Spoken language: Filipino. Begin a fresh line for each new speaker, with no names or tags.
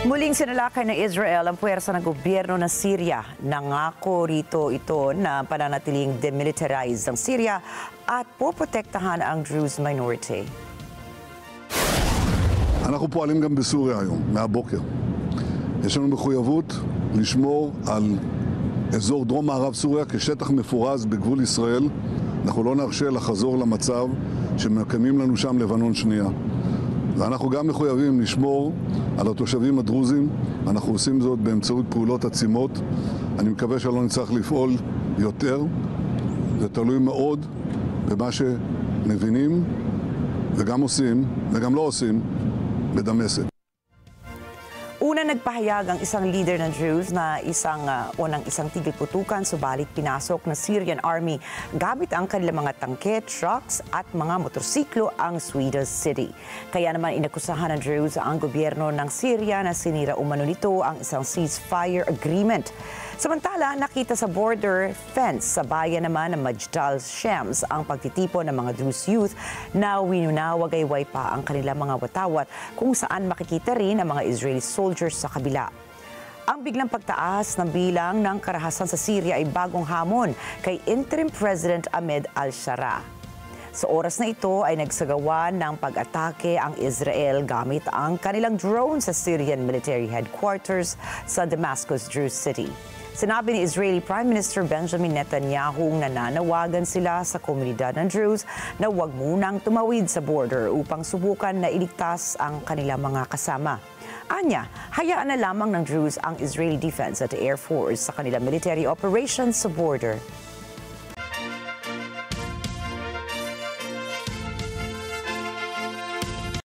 Muling sinalakay ng Israel ang puwersa ng gobyerno ng Syria. Nangako rito ito na pananatiling demilitarized ang Syria at poprotektahan ang Druze minority.
אנחנו פועלים גם בסוריה היום, מהבוקר. יש לנו מחויבות לשמור על אזור דרום מערב סוריה כשטח מפורז בגבול ישראל. אנחנו לא נרשה לחזור למצב שמקיימים לנו שם לבנון שנייה. ואנחנו גם מחויבים לשמור על התושבים הדרוזים. אנחנו עושים זאת באמצעות פעולות עצימות. אני מקווה שלא נצטרך לפעול יותר. זה תלוי מאוד במה שמבינים וגם עושים וגם לא עושים בדמשק.
Una nagpahayag ang isang leader ng Druze na isang tigil putukan, subalit pinasok ng Syrian army gamit ang kanilang mga tangke, trucks at mga motorsiklo ang Sweden City. Kaya naman inakusahan ng Druze ang gobyerno ng Syria na sinira umano nito ang isang ceasefire agreement. Samantala, nakita sa border fence sa bayan naman ng Majdal Shams ang pagtitipon ng mga Druze youth na winunawagayway pa ang kanilang mga watawat kung saan makikita rin ang mga Israeli soldiers sa kabila. Ang biglang pagtaas ng bilang ng karahasan sa Syria ay bagong hamon kay Interim President Ahmed al-Shara. Sa oras na ito ay nagsagawa ng pag-atake ang Israel gamit ang kanilang drone sa Syrian military headquarters sa Damascus, Druze City. Sinabi ni Israeli Prime Minister Benjamin Netanyahu nananawagan sila sa komunidad ng Druze na huwag munang tumawid sa border upang subukan na iligtas ang kanilang mga kasama. Anya, hayaan na lamang ng Druze ang Israeli Defense at Air Force sa kanilang military operations sa border.